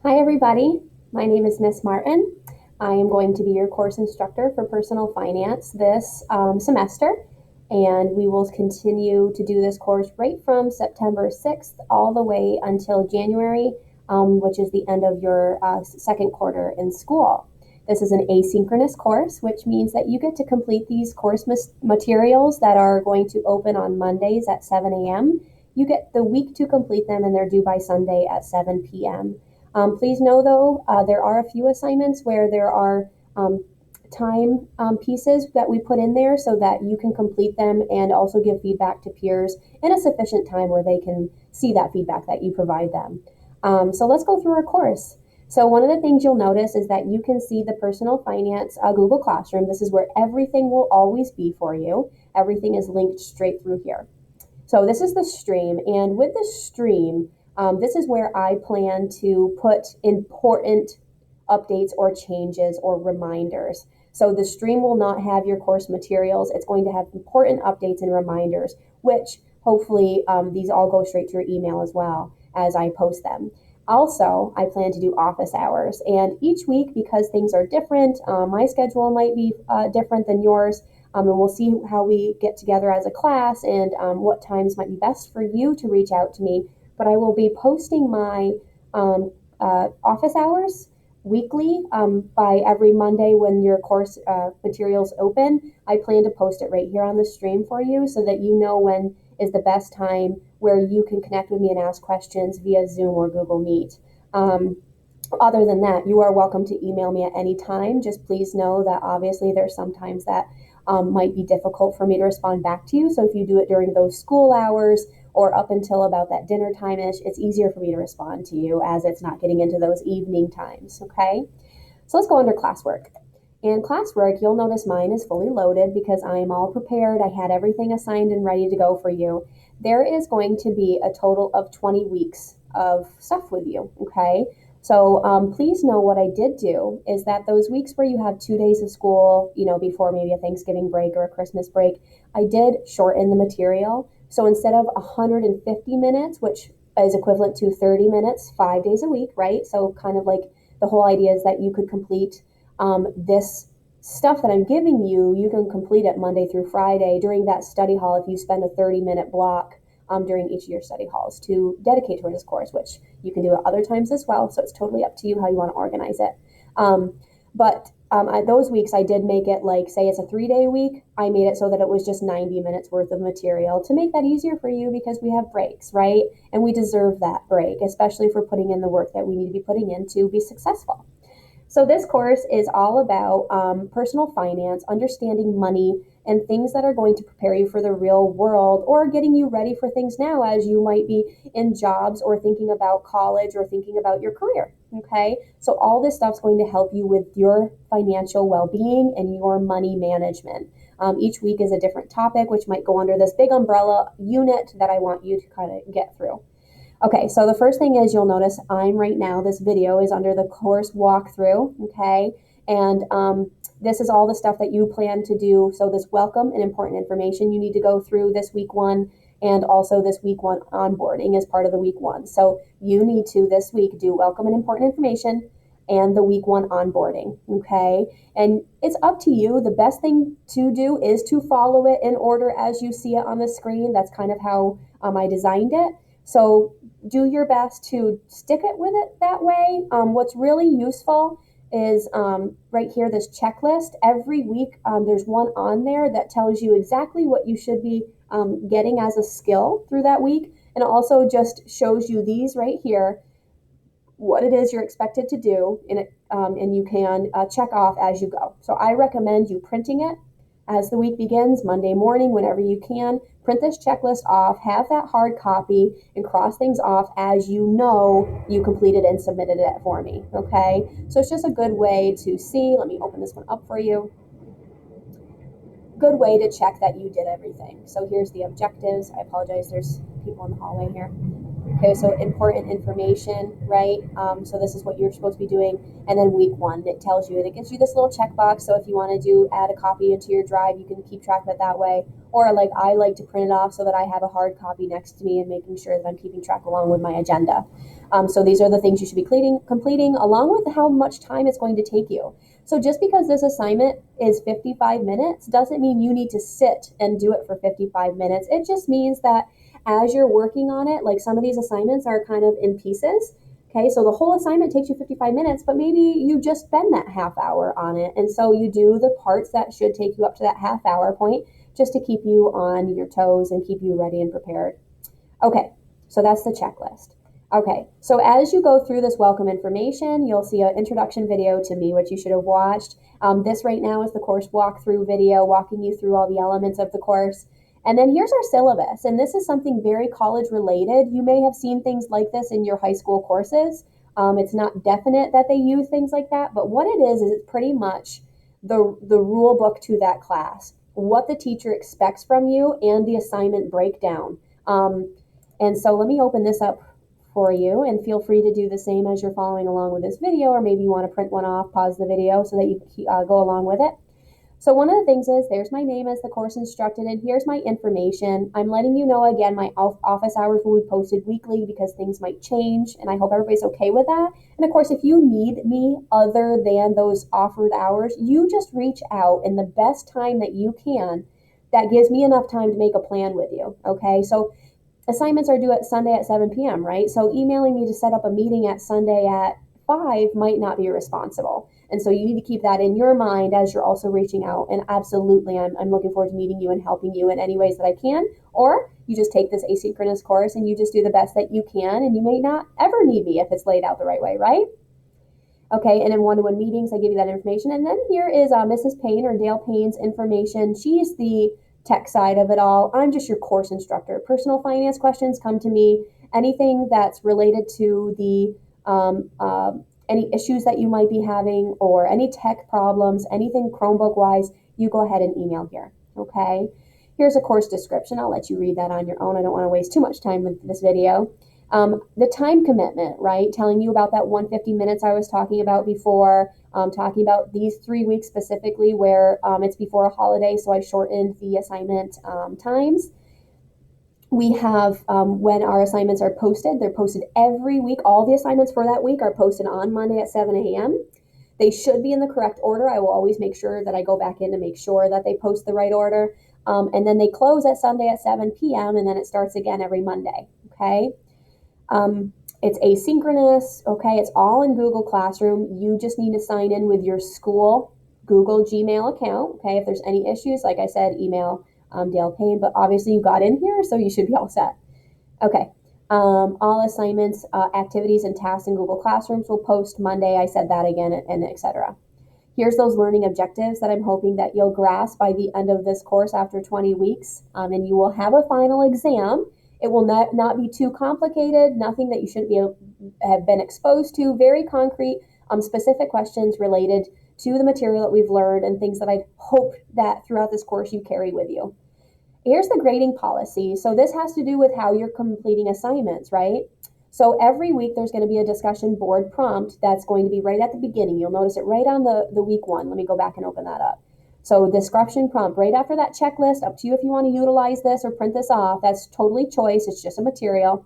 Hi everybody, my name is Miss Martin. I am going to be your course instructor for personal finance this semester, and we will continue to do this course right from September 6th all the way until January, which is the end of your second quarter in school. This is an asynchronous course, which means that you get to complete these course materials that are going to open on Mondays at 7 a.m. You get the week to complete them, and they're due by Sunday at 7 p.m. Please know, though, there are a few assignments where there are time pieces that we put in there so that you can complete them and also give feedback to peers in a sufficient time where they can see that feedback that you provide them. So let's go through our course. So one of the things you'll notice is that you can see the personal finance Google Classroom. This is where everything will always be for you. Everything is linked straight through here. So this is the stream, and with the stream, this is where I plan to put important updates or changes or reminders. So the stream will not have your course materials. It's going to have important updates and reminders, which hopefully these all go straight to your email as well as I post them. Also, I plan to do office hours, and each week, because things are different, my schedule might be different than yours, and we'll see how we get together as a class and what times might be best for you to reach out to me. But I will be posting my office hours weekly by every Monday when your course materials open. I plan to post it right here on the stream for you so that you know when is the best time where you can connect with me and ask questions via Zoom or Google Meet. Other than that, you are welcome to email me at any time. Just please know that obviously there's sometimes that might be difficult for me to respond back to you. So if you do it during those school hours or up until about that dinner time-ish, it's easier for me to respond to you as it's not getting into those evening times, okay? So let's go under classwork. In classwork, you'll notice mine is fully loaded because I'm all prepared. I had everything assigned and ready to go for you. There is going to be a total of 20 weeks of stuff with you, okay? So please know what I did do is that those weeks where you have 2 days of school, before maybe a Thanksgiving break or a Christmas break, I did shorten the material. So instead of 150 minutes, which is equivalent to 30 minutes, 5 days a week, right? So kind of like the whole idea is that you could complete this stuff that I'm giving you, you can complete it Monday through Friday during that study hall if you spend a 30-minute block during each of your study halls to dedicate towards this course, which you can do at other times as well. So it's totally up to you how you want to organize it. But those weeks I did make it like, say it's a 3-day week, I made it so that it was just 90 minutes worth of material to make that easier for you because we have breaks, right? And we deserve that break, especially for putting in the work that we need to be putting in to be successful. So this course is all about personal finance, understanding money, and things that are going to prepare you for the real world or getting you ready for things now as you might be in jobs or thinking about college or thinking about your career, okay? So all this stuff's going to help you with your financial well-being and your money management. Each week is a different topic, which might go under this big umbrella unit that I want you to kind of get through. Okay, so the first thing is you'll notice I'm right now, this video is under the course walkthrough, okay? And this is all the stuff that you plan to do. So this welcome and important information you need to go through this week one, and also this week one onboarding as part of the week one. So you need to this week do welcome and important information and the week one onboarding, okay? And it's up to you. The best thing to do is to follow it in order as you see it on the screen. That's kind of how I designed it. So do your best to stick it with it that way. What's really useful is right here, this checklist. Every week, there's one on there that tells you exactly what you should be getting as a skill through that week. And it also just shows you these right here, what it is you're expected to do, and you can check off as you go. So I recommend you printing it as the week begins, Monday morning, whenever you can. Print this checklist off, have that hard copy, and cross things off as you know you completed and submitted it for me, okay? So it's just a good way to see. Let me open this one up for you. Good way to check that you did everything. So here's the objectives. I apologize, there's people in the hallway here. Okay, so important information, right? So this is what you're supposed to be doing. And then week one, it tells you, and it gives you this little checkbox. So if you want to add a copy into your drive, you can keep track of it that way. Or like I like to print it off so that I have a hard copy next to me and making sure that I'm keeping track along with my agenda. So these are the things you should be completing along with how much time it's going to take you. So just because this assignment is 55 minutes doesn't mean you need to sit and do it for 55 minutes. It just means that as you're working on it, like some of these assignments are kind of in pieces. Okay, so the whole assignment takes you 55 minutes, but maybe you just spend that half hour on it. And so you do the parts that should take you up to that half hour point just to keep you on your toes and keep you ready and prepared. Okay, so that's the checklist. Okay, so as you go through this welcome information, you'll see an introduction video to me, which you should have watched. This right now is the course walkthrough video, walking you through all the elements of the course. And then here's our syllabus, and this is something very college related. You may have seen things like this in your high school courses. It's not definite that they use things like that, but what it is it's pretty much the rule book to that class, what the teacher expects from you, and the assignment breakdown. And so let me open this up for you, and feel free to do the same as you're following along with this video, or maybe you want to print one off, pause the video so that you go along with it. So one of the things is there's my name as the course instructor, and here's my information. I'm letting you know again, my office hours will be posted weekly because things might change, and I hope everybody's okay with that. And of course, if you need me other than those offered hours, you just reach out in the best time that you can. That gives me enough time to make a plan with you, okay? So assignments are due at Sunday at 7 p.m., right? So emailing me to set up a meeting at Sunday at 5 might not be responsible. And so you need to keep that in your mind as you're also reaching out. And absolutely, I'm looking forward to meeting you and helping you in any ways that I can. Or you just take this asynchronous course and you just do the best that you can, and you may not ever need me if it's laid out the right way, right? Okay, and in one-to-one meetings, I give you that information. And then here is Mrs. Payne, or Dale Payne's information. She's the tech side of it all. I'm just your course instructor. Personal finance questions come to me. Anything that's related to the any issues that you might be having, or any tech problems, anything Chromebook wise, you go ahead and email here. Okay, here's a course description. I'll let you read that on your own. I don't want to waste too much time with this video. The time commitment, right? Telling you about that 150 minutes I was talking about before, talking about these 3 weeks specifically where it's before a holiday, so I shortened the assignment times. We have when our assignments are posted, they're posted every week. All the assignments for that week are posted on Monday at 7 a.m. They should be in the correct order. I will always make sure that I go back in to make sure that they post the right order. And then they close at Sunday at 7 p.m. and then it starts again every Monday, okay? It's asynchronous, okay? It's all in Google Classroom. You just need to sign in with your school Google Gmail account, okay? If there's any issues, like I said, email Dale Payne, but obviously you got in here, so you should be all set. Okay, all assignments, activities, and tasks in Google Classrooms will post Monday. I said that again, and etc. Here's those learning objectives that I'm hoping that you'll grasp by the end of this course after 20 weeks, and you will have a final exam. It will not be too complicated, nothing that you shouldn't have been exposed to, very concrete, specific questions related to the material that we've learned and things that I hope that throughout this course you carry with you. Here's the grading policy. So this has to do with how you're completing assignments, right? So every week there's going to be a discussion board prompt that's going to be right at the beginning. You'll notice it right on the week one. Let me go back and open that up. So discussion prompt right after that checklist, up to you if you want to utilize this or print this off. That's totally choice. It's just a material.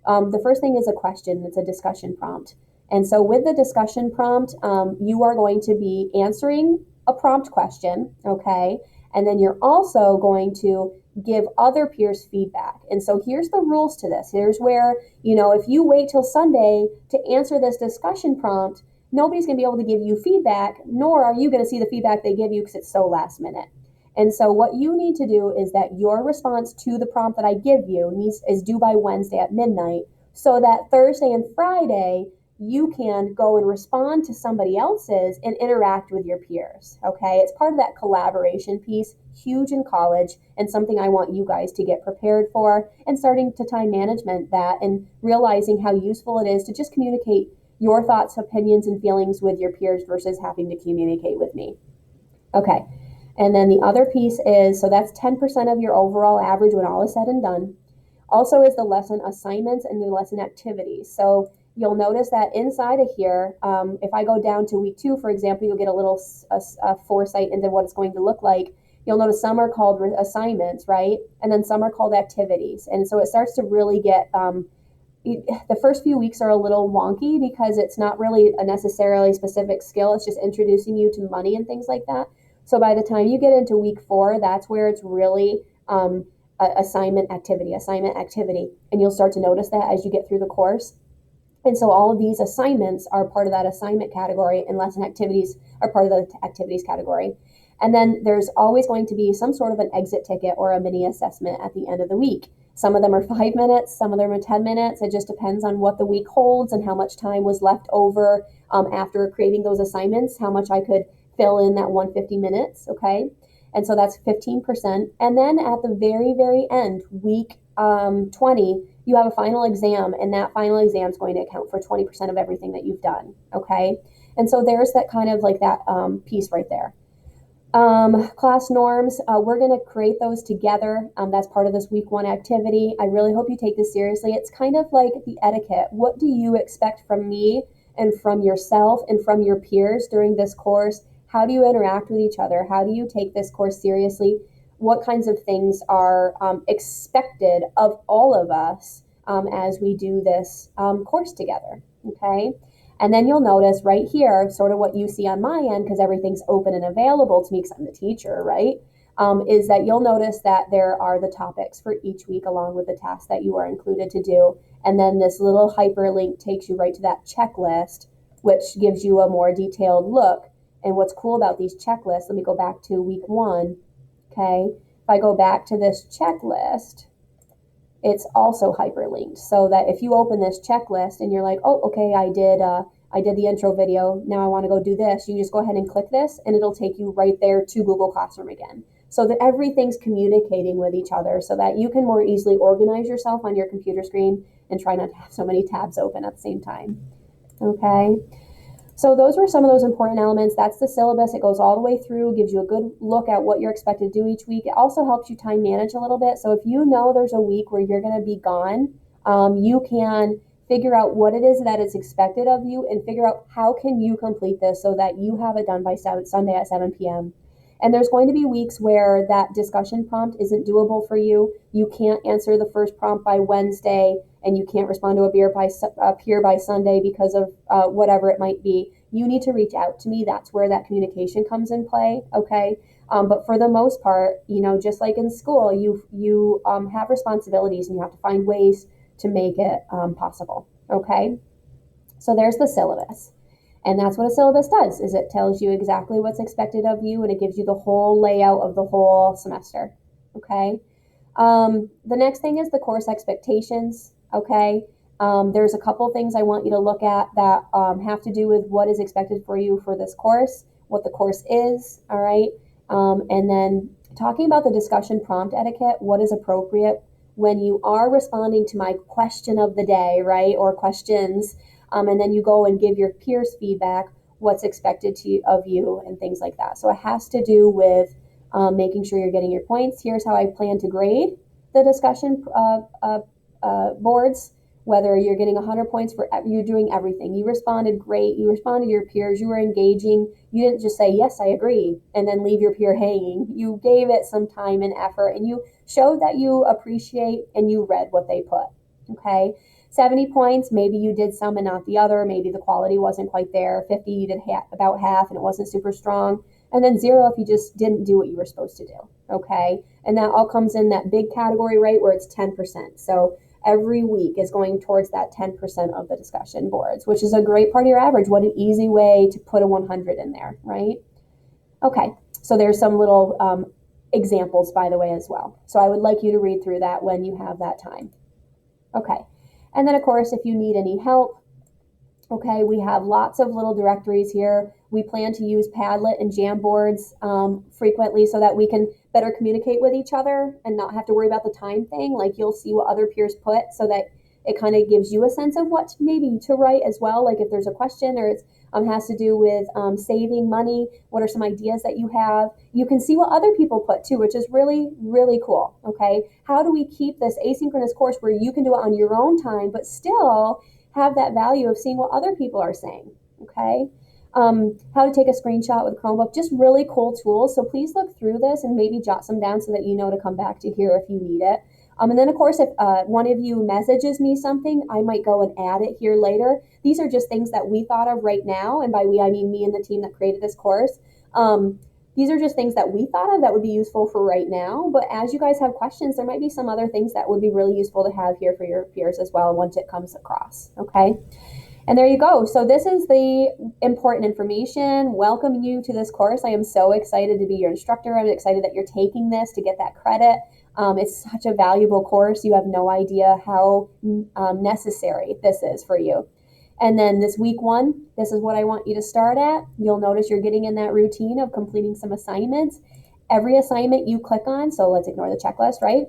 The first thing is a question. It's a discussion prompt. And so with the discussion prompt, you are going to be answering a prompt question, okay? And then you're also going to give other peers feedback. And so here's the rules to this. Here's where, if you wait till Sunday to answer this discussion prompt, nobody's going to be able to give you feedback, nor are you going to see the feedback they give you because it's so last minute. And so what you need to do is that your response to the prompt that I give you is due by Wednesday at midnight, so that Thursday and Friday, you can go and respond to somebody else's and interact with your peers, okay? It's part of that collaboration piece, huge in college, and something I want you guys to get prepared for, and starting to time management that and realizing how useful it is to just communicate your thoughts, opinions, and feelings with your peers versus having to communicate with me. Okay, and then the other piece is, so that's 10% of your overall average when all is said and done. Also is the lesson assignments and the lesson activities. So you'll notice that inside of here, if I go down to week 2, for example, you'll get a little foresight into what it's going to look like. You'll notice some are called assignments, right? And then some are called activities. And so it starts to really get, the first few weeks are a little wonky because it's not really a necessarily specific skill. It's just introducing you to money and things like that. So by the time you get into week 4, that's where it's really assignment activity. And you'll start to notice that as you get through the course. And so all of these assignments are part of that assignment category, and lesson activities are part of the activities category. And then there's always going to be some sort of an exit ticket or a mini assessment at the end of the week. Some of them are 5 minutes, some of them are 10 minutes. It just depends on what the week holds and how much time was left over after creating those assignments, how much I could fill in that 150 minutes, okay? And so that's 15%. And then at the very, very end, week 20, you have a final exam, and that final exam is going to account for 20% of everything that you've done, okay? And so there's that kind of like that piece right there. Class norms, we're going to create those together. That's part of this week 1 activity. I really hope you take this seriously. It's kind of like the etiquette. What do you expect from me and from yourself and from your peers during this course? How do you interact with each other? How do you take this course seriously? What kinds of things are expected of all of us as we do this course together, okay? And then you'll notice right here, sort of what you see on my end, because everything's open and available to me because I'm the teacher, right? Is that you'll notice that there are the topics for each week along with the tasks that you are included to do. And then this little hyperlink takes you right to that checklist, which gives you a more detailed look. And what's cool about these checklists, let me go back to week 1, okay? If I go back to this checklist, it's also hyperlinked, so that if you open this checklist and you're like, oh, okay, I did the intro video, now I want to go do this, you just go ahead and click this and it'll take you right there to Google Classroom again, so that everything's communicating with each other so that you can more easily organize yourself on your computer screen and try not to have so many tabs open at the same time, okay? So those were some of those important elements. That's the syllabus. It goes all the way through, gives you a good look at what you're expected to do each week. It also helps you time manage a little bit. So if you know there's a week where you're going to be gone, you can figure out what it is that is expected of you and figure out how can you complete this so that you have it done by Sunday at 7 p.m. And there's going to be weeks where that discussion prompt isn't doable for you. You can't answer the first prompt by Wednesday, and you can't respond to a peer by Sunday because of whatever it might be. You need to reach out to me. That's where that communication comes in play, okay? But for the most part, just like in school, you have responsibilities and you have to find ways to make it possible, okay? So there's the syllabus. And that's what a syllabus does, is it tells you exactly what's expected of you, and it gives you the whole layout of the whole semester, okay? The next thing is the course expectations, okay? There's a couple things I want you to look at that have to do with what is expected for you for this course, what the course is, all right? And then talking about the discussion prompt etiquette, what is appropriate when you are responding to my question of the day, right, or questions, and then you go and give your peers feedback, what's expected of you and things like that. So it has to do with making sure you're getting your points. Here's how I plan to grade the discussion boards, whether you're getting 100 points for you doing everything. You responded great. You responded to your peers. You were engaging. You didn't just say, yes, I agree, and then leave your peer hanging. You gave it some time and effort, and you showed that you appreciate and you read what they put, okay? 70 points, maybe you did some and not the other. Maybe the quality wasn't quite there. 50, you did about half and it wasn't super strong. And then 0 if you just didn't do what you were supposed to do, okay? And that all comes in that big category, right, where it's 10%. So every week is going towards that 10% of the discussion boards, which is a great part of your average. What an easy way to put a 100 in there, right? Okay, so there's some little examples, by the way, as well. So I would like you to read through that when you have that time. Okay. And then, of course, if you need any help, okay, we have lots of little directories here. We plan to use Padlet and Jamboards frequently so that we can better communicate with each other and not have to worry about the time thing. Like, you'll see what other peers put so that It kind of gives you a sense of what maybe to write as well. Like if there's a question or it's has to do with saving money, what are some ideas that you have? You can see what other people put too, which is really, really cool. Okay. How do we keep this asynchronous course where you can do it on your own time, but still have that value of seeing what other people are saying? Okay. How to take a screenshot with Chromebook, just really cool tools. So please look through this and maybe jot some down so that you know to come back to here if you need it. And then, of course, if one of you messages me something, I might go and add it here later. These are just things that we thought of right now. And by we, I mean me and the team that created this course. These are just things that we thought of that would be useful for right now. But as you guys have questions, there might be some other things that would be really useful to have here for your peers as well once it comes across. Okay. And there you go. So this is the important information. Welcome you to this course. I am so excited to be your instructor. I'm excited that you're taking this to get that credit. It's such a valuable course. You have no idea how necessary this is for you. And then this week 1, this is what I want you to start at. You'll notice you're getting in that routine of completing some assignments. Every assignment you click on, so let's ignore the checklist, right?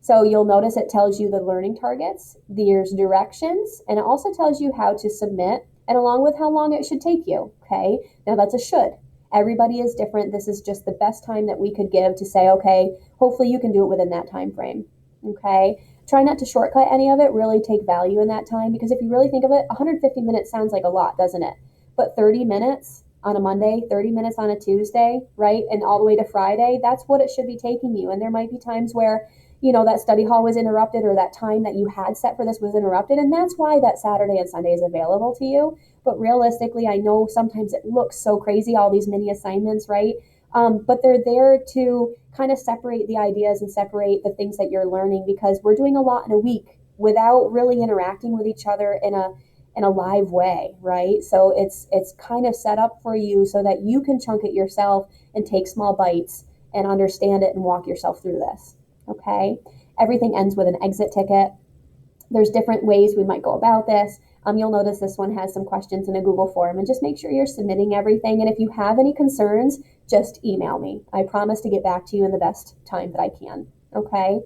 So you'll notice it tells you the learning targets, there's directions, and it also tells you how to submit and along with how long it should take you, okay? Now that's a should. Everybody is different. This is just the best time that we could give to say, okay, hopefully you can do it within that time frame, okay? Try not to shortcut any of it, really take value in that time, because if you really think of it, 150 minutes sounds like a lot, doesn't it? But 30 minutes on a Monday, 30 minutes on a Tuesday, right? And all the way to Friday, that's what it should be taking you. And there might be times where that study hall was interrupted or that time that you had set for this was interrupted. And that's why that Saturday and Sunday is available to you. But realistically, I know sometimes it looks so crazy, all these mini assignments, right? But they're there to kind of separate the ideas and separate the things that you're learning, because we're doing a lot in a week without really interacting with each other in a live way, right? So it's kind of set up for you so that you can chunk it yourself and take small bites and understand it and walk yourself through this. Okay, everything ends with an exit ticket. There's different ways we might go about this. You'll notice this one has some questions in a Google form, and just make sure you're submitting everything. And if you have any concerns, just email me. I promise to get back to you in the best time that I can. Okay.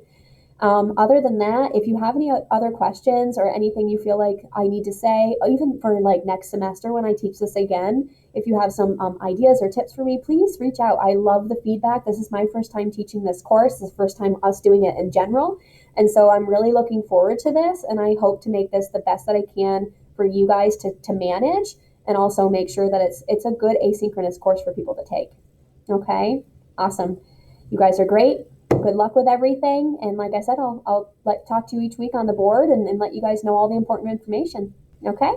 Other than that, if you have any other questions or anything you feel like I need to say, even for like next semester when I teach this again, if you have some ideas or tips for me, please reach out. I love the feedback. This is my first time teaching this course. This is the first time us doing it in general. And so I'm really looking forward to this, and I hope to make this the best that I can for you guys to manage, and also make sure that it's a good asynchronous course for people to take. Okay, awesome. You guys are great. Good luck with everything. And like I said, I'll talk to you each week on the board and let you guys know all the important information. Okay?